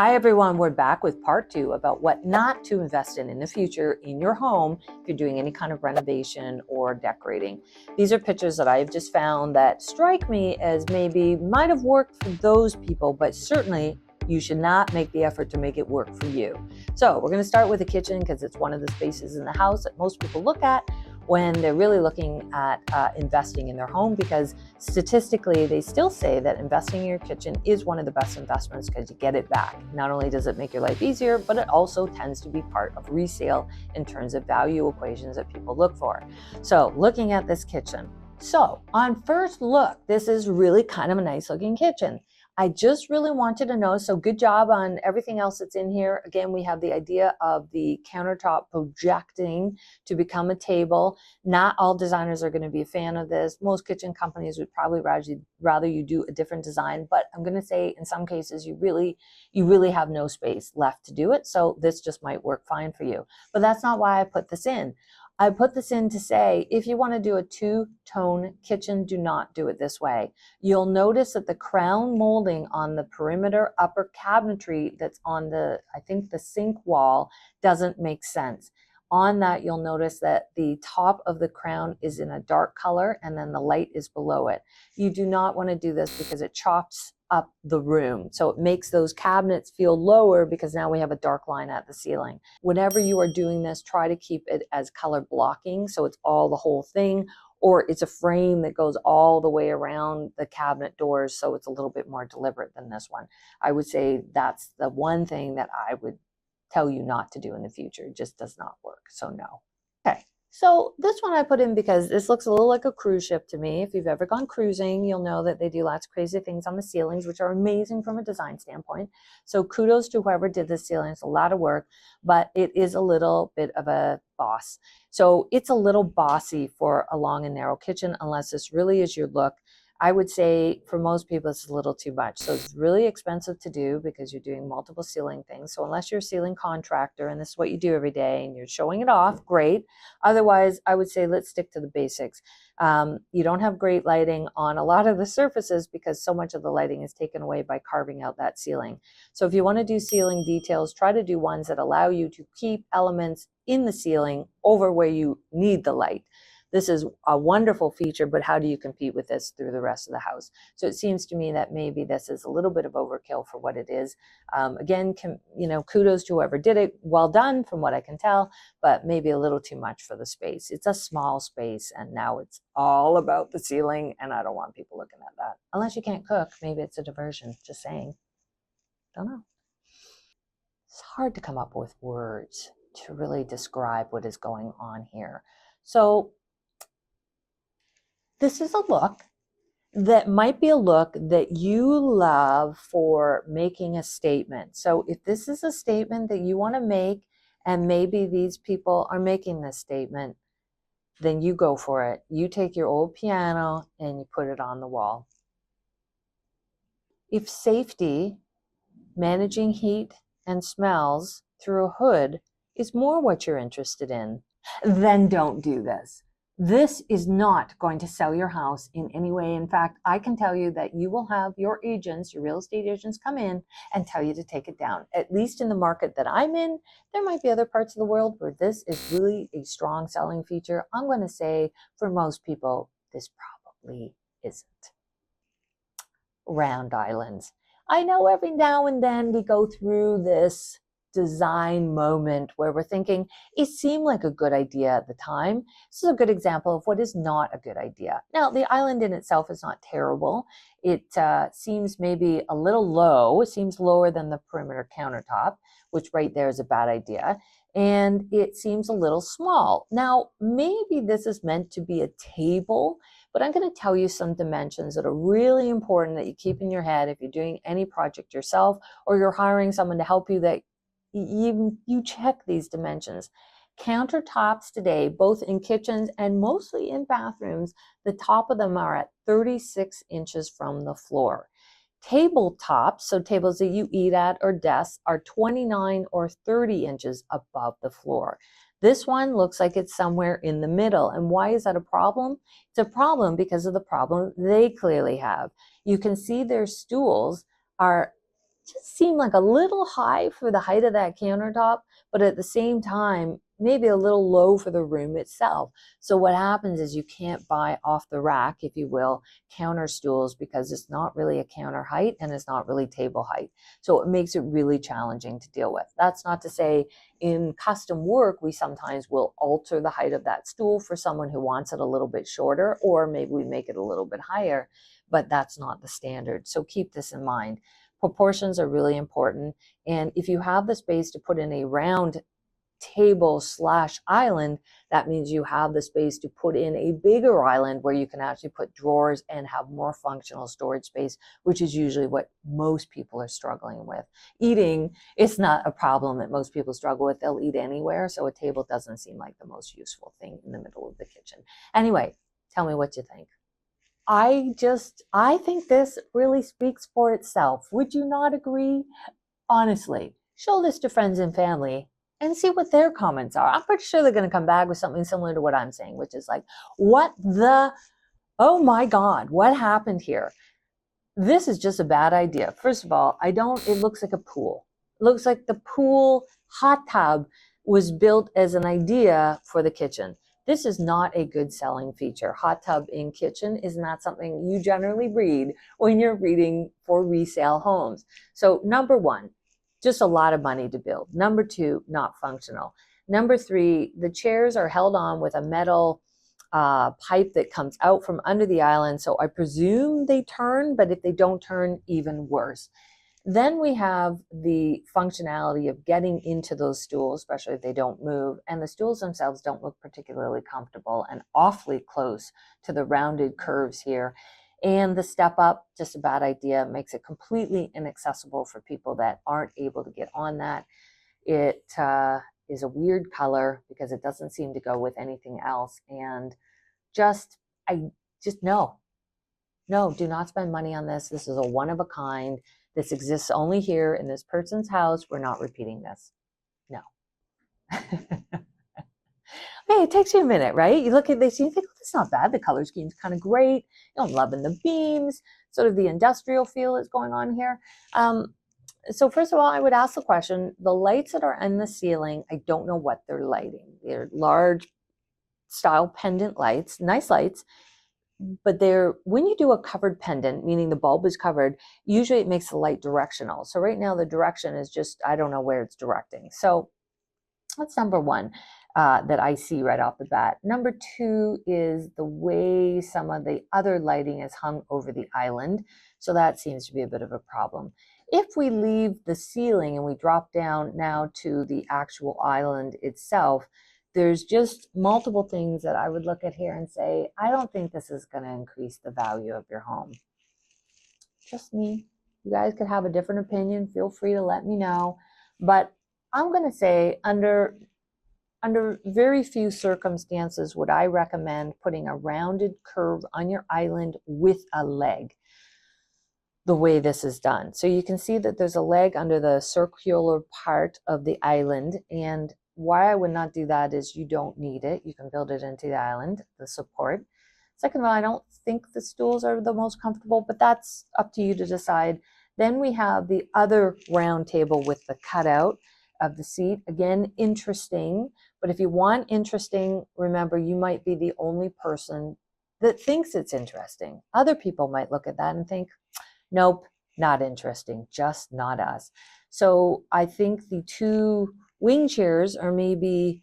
Hi everyone, we're back with part 2 about what not to invest in the future in your home if you're doing any kind of renovation or decorating. These are pictures that I've just found that strike me as maybe might have worked for those people, but certainly you should not make the effort to make it work for you. So we're going to start with the kitchen because it's one of the spaces in the house that most people look at when they're really looking at investing in their home, because statistically they still say that investing in your kitchen is one of the best investments because you get it back. Not only does it make your life easier, but it also tends to be part of resale in terms of value equations that people look for. So looking at this kitchen. So on first look, this is really kind of a nice looking kitchen. I just really wanted to know, so good job on everything else that's in here. Again, we have the idea of the countertop projecting to become a table. Not all designers are going to be a fan of this. Most kitchen companies would probably rather you do a different design, but I'm going to say in some cases you really have no space left to do it. So this just might work fine for you. But that's not why I put this in. I put this in to say, if you want to do a two-tone kitchen, do not do it this way. You'll notice that the crown molding on the perimeter upper cabinetry that's on the sink wall doesn't make sense. On that, you'll notice that the top of the crown is in a dark color and then the light is below it. You do not want to do this because it chops up the room. So it makes those cabinets feel lower because now we have a dark line at the ceiling. Whenever you are doing this, try to keep it as color blocking, so it's all the whole thing, or it's a frame that goes all the way around the cabinet doors, so it's a little bit more deliberate than this one. I would say that's the one thing that I would tell you not to do in the future. It just does not work, so no. Okay. So this one I put in because this looks a little like a cruise ship to me. If you've ever gone cruising, you'll know that they do lots of crazy things on the ceilings, which are amazing from a design standpoint. So kudos to whoever did this ceiling. It's a lot of work, but it is a little bit of a boss. So it's a little bossy for a long and narrow kitchen, unless this really is your look. I would say for most people, it's a little too much. So it's really expensive to do because you're doing multiple ceiling things. So unless you're a ceiling contractor and this is what you do every day and you're showing it off, great. Otherwise, I would say let's stick to the basics. You don't have great lighting on a lot of the surfaces because so much of the lighting is taken away by carving out that ceiling. So if you want to do ceiling details, try to do ones that allow you to keep elements in the ceiling over where you need the light. This is a wonderful feature, but how do you compete with this through the rest of the house? So it seems to me that maybe this is a little bit of overkill for what it is. Again, kudos to whoever did it. Well done from what I can tell, but maybe a little too much for the space. It's a small space and now it's all about the ceiling and I don't want people looking at that. Unless you can't cook, maybe it's a diversion, just saying. Don't know. It's hard to come up with words to really describe what is going on here. So this is a look that might be a look that you love for making a statement. So if this is a statement that you want to make, and maybe these people are making this statement, then you go for it. You take your old piano and you put it on the wall. If safety, managing heat and smells through a hood is more what you're interested in, then don't do this. This is not going to sell your house in any way. In fact, I can tell you that you will have your agents, your real estate agents, come in and tell you to take it down. At least in the market that I'm in, there might be other parts of the world where this is really a strong selling feature. I'm going to say for most people, this probably isn't. Round islands. I know every now and then we go through this design moment where we're thinking it seemed like a good idea at the time. This is a good example of what is not a good idea. Now, the island in itself is not terrible. It seems maybe a little low. It seems lower than the perimeter countertop, which right there is a bad idea. And it seems a little small. Now, maybe this is meant to be a table, but I'm going to tell you some dimensions that are really important that you keep in your head if you're doing any project yourself or you're hiring someone to help you, that you check these dimensions. Countertops today, both in kitchens and mostly in bathrooms, the top of them are at 36 inches from the floor. Tabletops, so tables that you eat at or desks, are 29 or 30 inches above the floor. This one looks like it's somewhere in the middle. And why is that a problem? It's a problem because of the problem they clearly have. You can see their stools are just seem like a little high for the height of that countertop, but at the same time, maybe a little low for the room itself. So what happens is you can't buy off the rack, if you will, counter stools because it's not really a counter height and it's not really table height. So it makes it really challenging to deal with. That's not to say in custom work, we sometimes will alter the height of that stool for someone who wants it a little bit shorter, or maybe we make it a little bit higher, but that's not the standard. So keep this in mind. Proportions are really important. And if you have the space to put in a round table/island, that means you have the space to put in a bigger island where you can actually put drawers and have more functional storage space, which is usually what most people are struggling with. Eating is not a problem that most people struggle with. They'll eat anywhere, so a table doesn't seem like the most useful thing in the middle of the kitchen. Anyway, tell me what you think. I think this really speaks for itself. Would you not agree? Honestly, show this to friends and family and see what their comments are. I'm pretty sure they're going to come back with something similar to what I'm saying, which is like, oh my God, what happened here? This is just a bad idea. First of all, it looks like a pool. It looks like the pool hot tub was built as an idea for the kitchen. This is not a good selling feature. Hot tub in kitchen is not something you generally read when you're reading for resale homes. So number one, just a lot of money to build. Number two, not functional. Number three, the chairs are held on with a metal pipe that comes out from under the island. So I presume they turn, but if they don't turn, even worse. Then we have the functionality of getting into those stools, especially if they don't move, and the stools themselves don't look particularly comfortable and awfully close to the rounded curves here. And the step up, just a bad idea, makes it completely inaccessible for people that aren't able to get on that. It is a weird color because it doesn't seem to go with anything else. And no, do not spend money on this. This is a one of a kind. This exists only here in this person's house. We're not repeating this. No. Hey, it takes you a minute, right? You look at this, you think, oh, that's not bad. The color scheme's kind of great. I'm loving the beams, sort of the industrial feel that's going on here. So first of all, I would ask the question, the lights that are in the ceiling, I don't know what they're lighting. They're large style pendant lights, nice lights. But when you do a covered pendant, meaning the bulb is covered, usually it makes the light directional. So right now the direction is just, I don't know where it's directing. So that's number one that I see right off the bat. Number two is the way some of the other lighting is hung over the island. So that seems to be a bit of a problem. If we leave the ceiling and we drop down now to the actual island itself, there's just multiple things that I would look at here and say, I don't think this is going to increase the value of your home. Just me. You guys could have a different opinion. Feel free to let me know. But I'm going to say under very few circumstances would I recommend putting a rounded curve on your island with a leg the way this is done. So you can see that there's a leg under the circular part of the island, and why I would not do that is you don't need it. You can build it into the island, the support. Second of all, I don't think the stools are the most comfortable, but that's up to you to decide. Then we have the other round table with the cutout of the seat. Again, interesting, but if you want interesting, remember you might be the only person that thinks it's interesting. Other people might look at that and think, nope, not interesting, just not us. So I think the two wing chairs are maybe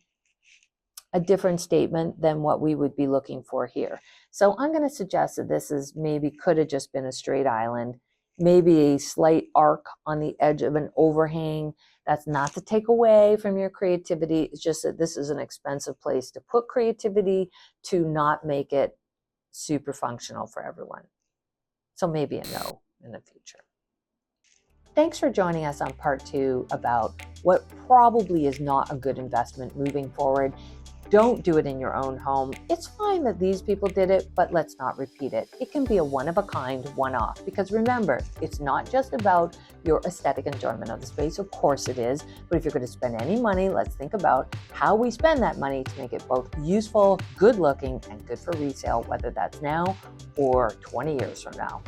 a different statement than what we would be looking for here. So I'm going to suggest that this is could have just been a straight island, maybe a slight arc on the edge of an overhang. That's not to take away from your creativity. It's just that this is an expensive place to put creativity to not make it super functional for everyone. So maybe a no in the future. Thanks for joining us on part 2 about what probably is not a good investment moving forward. Don't do it in your own home. It's fine that these people did it, but let's not repeat it. It can be a one-of-a-kind, one-off, because remember, it's not just about your aesthetic enjoyment of the space. Of course it is, but if you're going to spend any money, let's think about how we spend that money to make it both useful, good-looking, and good for resale, whether that's now or 20 years from now.